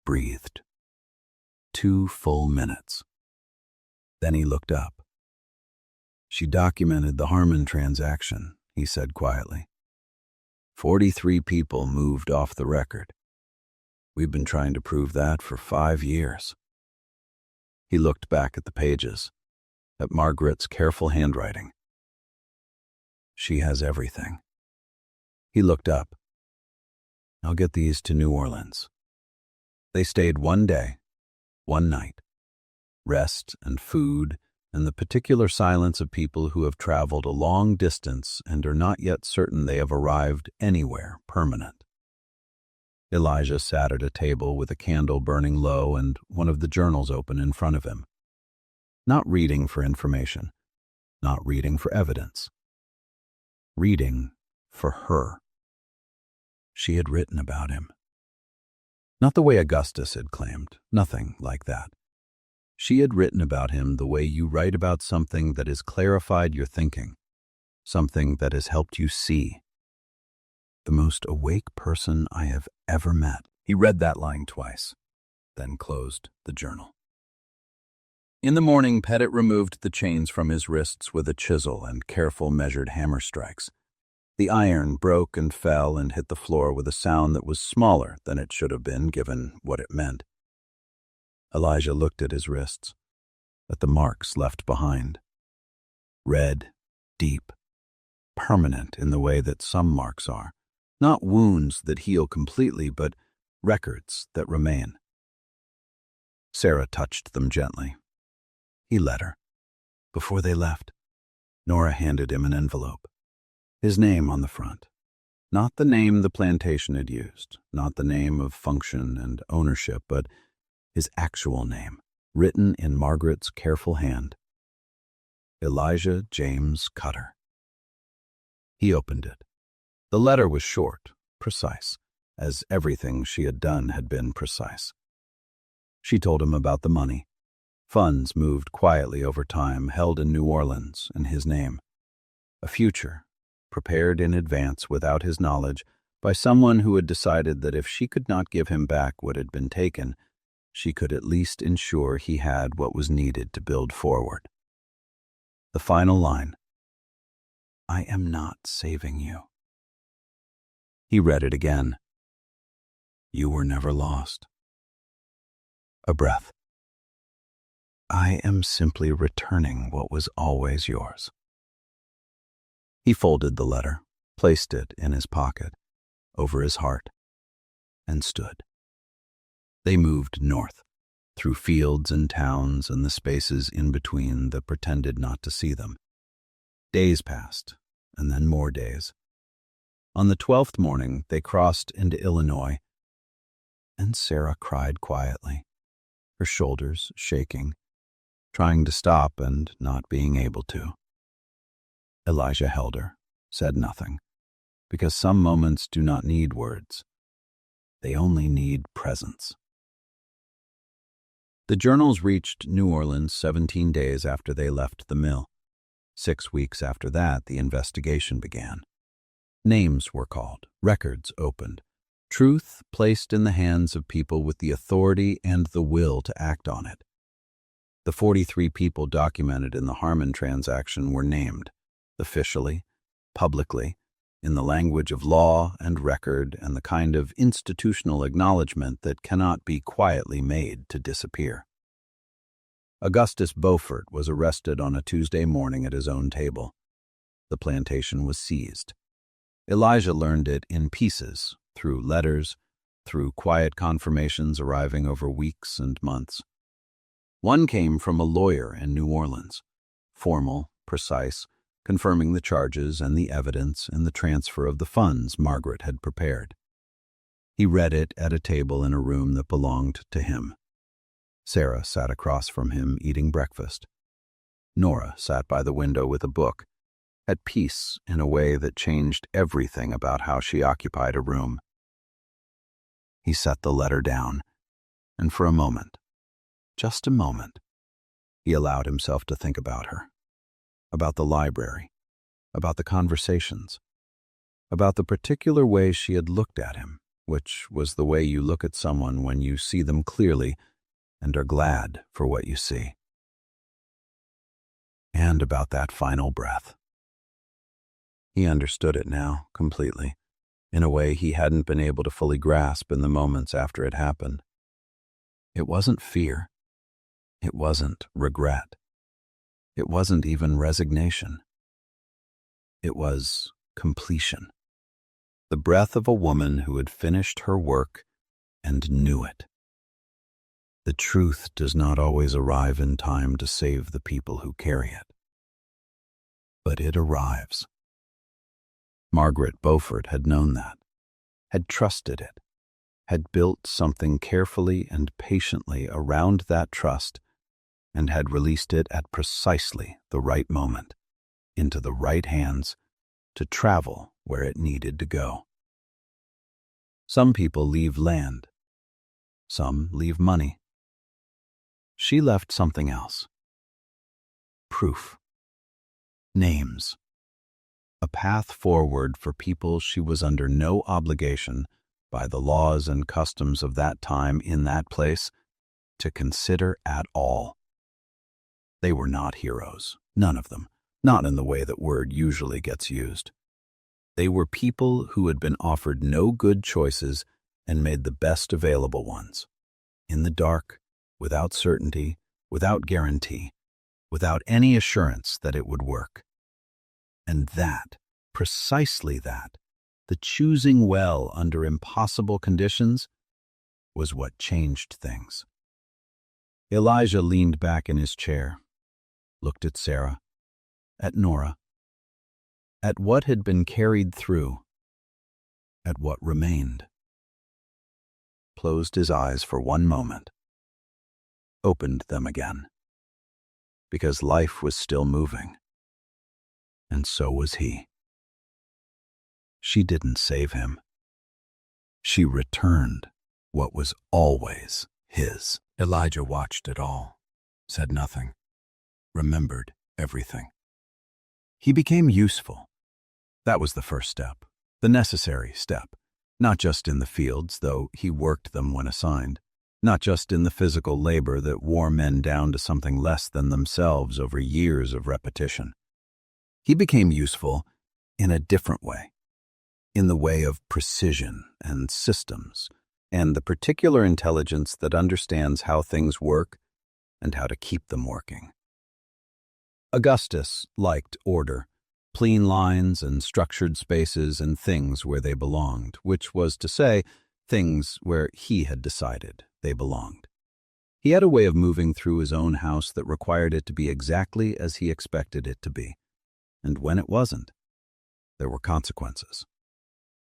breathed. 2 full minutes. Then he looked up. "She documented the Harmon transaction," he said quietly. 43 people moved off the record. We've been trying to prove that for 5 years. He looked back at the pages, at Margaret's careful handwriting. She has everything. He looked up. I'll get these to New Orleans. They stayed 1 day, 1 night. Rest and food and the particular silence of people who have traveled a long distance and are not yet certain they have arrived anywhere permanent. Elijah sat at a table with a candle burning low and one of the journals open in front of him. Not reading for information, not reading for evidence. Reading for her. She had written about him. Not the way Augustus had claimed, nothing like that. She had written about him the way you write about something that has clarified your thinking, something that has helped you see. The most awake person I have ever met. He read that line twice, then closed the journal. In the morning, Pettit removed the chains from his wrists with a chisel and careful measured hammer strikes. The iron broke and fell and hit the floor with a sound that was smaller than it should have been given what it meant. Elijah looked at his wrists, at the marks left behind. Red, deep, permanent in the way that some marks are. Not wounds that heal completely, but records that remain. Sarah touched them gently. He let her. Before they left, Nora handed him an envelope. His name on the front. Not the name the plantation had used, not the name of function and ownership, but his actual name, written in Margaret's careful hand. Elijah James Cutter. He opened it. The letter was short, precise, as everything she had done had been precise. She told him about the money. Funds moved quietly over time, held in New Orleans in his name. A future, prepared in advance without his knowledge by someone who had decided that if she could not give him back what had been taken, she could at least ensure he had what was needed to build forward. The final line, I am not saving you. He read it again. You were never lost. A breath. I am simply returning what was always yours. He folded the letter, placed it in his pocket, over his heart, and stood. They moved north, through fields and towns and the spaces in between that pretended not to see them. Days passed, and then more days. On the 12th morning, they crossed into Illinois, and Sarah cried quietly, her shoulders shaking, trying to stop and not being able to. Elijah held her, said nothing, because some moments do not need words. They only need presence. The journals reached New Orleans 17 days after they left the mill. 6 weeks after that, the investigation began. Names were called, records opened, truth placed in the hands of people with the authority and the will to act on it. The 43 people documented in the Harmon transaction were named, officially, publicly, in the language of law and record and the kind of institutional acknowledgement that cannot be quietly made to disappear. Augustus Beaufort was arrested on a Tuesday morning at his own table. The plantation was seized. Elijah learned it in pieces, through letters, through quiet confirmations arriving over weeks and months. One came from a lawyer in New Orleans, formal, precise, confirming the charges and the evidence and the transfer of the funds Margaret had prepared. He read it at a table in a room that belonged to him. Sarah sat across from him eating breakfast. Nora sat by the window with a book, at peace in a way that changed everything about how she occupied a room. He set the letter down, and for a moment, just a moment, he allowed himself to think about her, about the library, about the conversations, about the particular way she had looked at him, which was the way you look at someone when you see them clearly and are glad for what you see. And about that final breath. He understood it now, completely, in a way he hadn't been able to fully grasp in the moments after it happened. It wasn't fear. It wasn't regret. It wasn't even resignation. It was completion. The breath of a woman who had finished her work and knew it. The truth does not always arrive in time to save the people who carry it. But it arrives. Margaret Beaufort had known that, had trusted it, had built something carefully and patiently around that trust, and had released it at precisely the right moment, into the right hands, to travel where it needed to go. Some people leave land. Some leave money. She left something else. Proof. Names. A path forward for people she was under no obligation, by the laws and customs of that time in that place, to consider at all. They were not heroes, none of them, not in the way that word usually gets used. They were people who had been offered no good choices and made the best available ones. In the dark, without certainty, without guarantee, without any assurance that it would work. And that, precisely that, the choosing well under impossible conditions, was what changed things. Elijah leaned back in his chair, looked at Sarah, at Nora, at what had been carried through, at what remained. Closed his eyes for one moment, opened them again, because life was still moving, and so was he. She didn't save him. She returned what was always his. Elijah watched it all, said nothing, remembered everything. He became useful. That was the first step, the necessary step, not just in the fields, though he worked them when assigned, not just in the physical labor that wore men down to something less than themselves over years of repetition. He became useful in a different way, in the way of precision and systems, and the particular intelligence that understands how things work and how to keep them working. Augustus liked order, clean lines and structured spaces and things where they belonged, which was to say, things where he had decided they belonged. He had a way of moving through his own house that required it to be exactly as he expected it to be. And when it wasn't, there were consequences.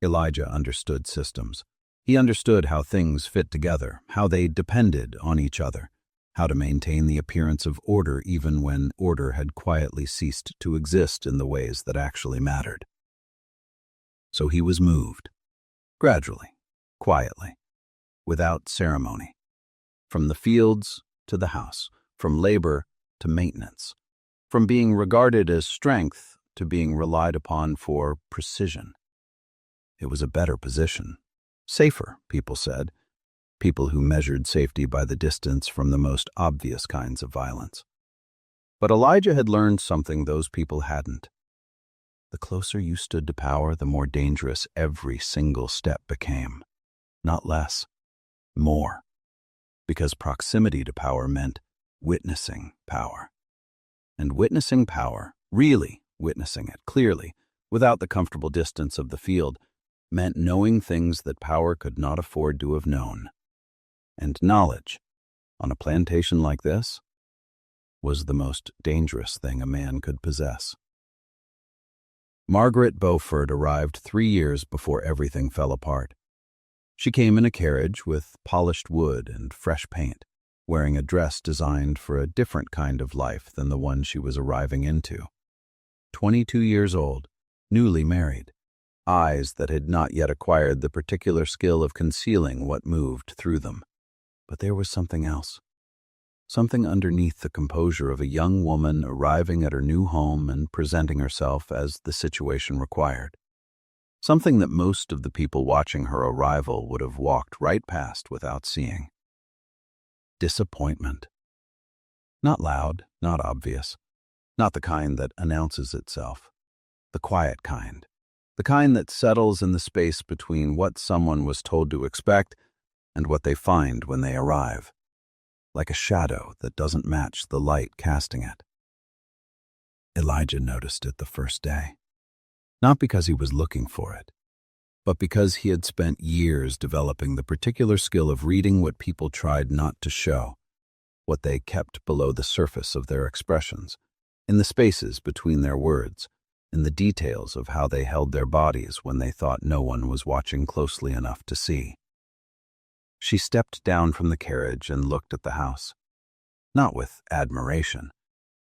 Elijah understood systems. He understood how things fit together, how they depended on each other, how to maintain the appearance of order even when order had quietly ceased to exist in the ways that actually mattered. So he was moved, gradually, quietly, without ceremony, from the fields to the house, from labor to maintenance, from being regarded as strength to being relied upon for precision. It was a better position. Safer, people said. People who measured safety by the distance from the most obvious kinds of violence. But Elijah had learned something those people hadn't. The closer you stood to power, the more dangerous every single step became. Not less, more. Because proximity to power meant witnessing power. And witnessing power, really witnessing it clearly, without the comfortable distance of the field, meant knowing things that power could not afford to have known. And knowledge, on a plantation like this, was the most dangerous thing a man could possess. Margaret Beaufort arrived 3 years before everything fell apart. She came in a carriage with polished wood and fresh paint, wearing a dress designed for a different kind of life than the one she was arriving into. 22 years old, newly married, eyes that had not yet acquired the particular skill of concealing what moved through them. But there was something else. Something underneath the composure of a young woman arriving at her new home and presenting herself as the situation required. Something that most of the people watching her arrival would have walked right past without seeing. Disappointment. Not loud, not obvious, not the kind that announces itself. The quiet kind. The kind that settles in the space between what someone was told to expect and what they find when they arrive. Like a shadow that doesn't match the light casting it. Elijah noticed it the first day. Not because he was looking for it, but because he had spent years developing the particular skill of reading what people tried not to show, what they kept below the surface of their expressions, in the spaces between their words, in the details of how they held their bodies when they thought no one was watching closely enough to see. She stepped down from the carriage and looked at the house, not with admiration,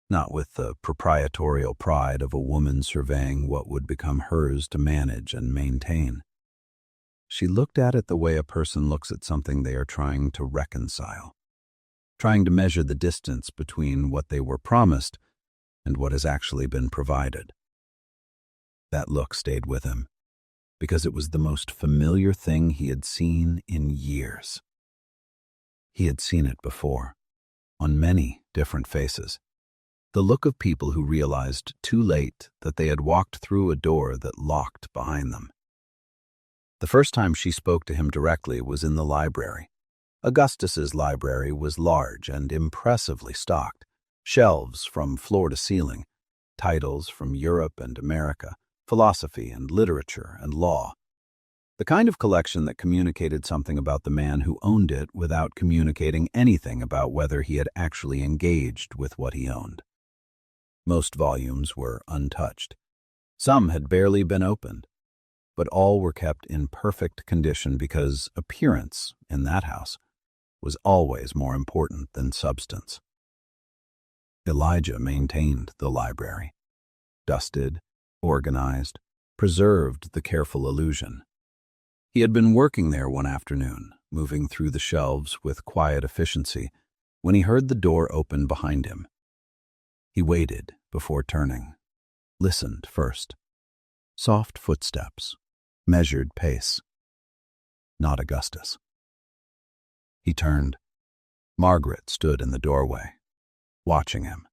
not with the proprietorial pride of a woman surveying what would become hers to manage and maintain. She looked at it the way a person looks at something they are trying to reconcile, trying to measure the distance between what they were promised and what has actually been provided. That look stayed with him, because it was the most familiar thing he had seen in years. He had seen it before, on many different faces. The look of people who realized too late that they had walked through a door that locked behind them. The first time she spoke to him directly was in the library. Augustus's library was large and impressively stocked, shelves from floor to ceiling, titles from Europe and America, philosophy and literature and law. The kind of collection that communicated something about the man who owned it without communicating anything about whether he had actually engaged with what he owned. Most volumes were untouched. Some had barely been opened, but all were kept in perfect condition because appearance in that house was always more important than substance. Elijah maintained the library, dusted, organized, preserved the careful illusion. He had been working there one afternoon, moving through the shelves with quiet efficiency, when he heard the door open behind him. He waited before turning, listened first. Soft footsteps, measured pace. Not Augustus. He turned. Margaret stood in the doorway, watching him.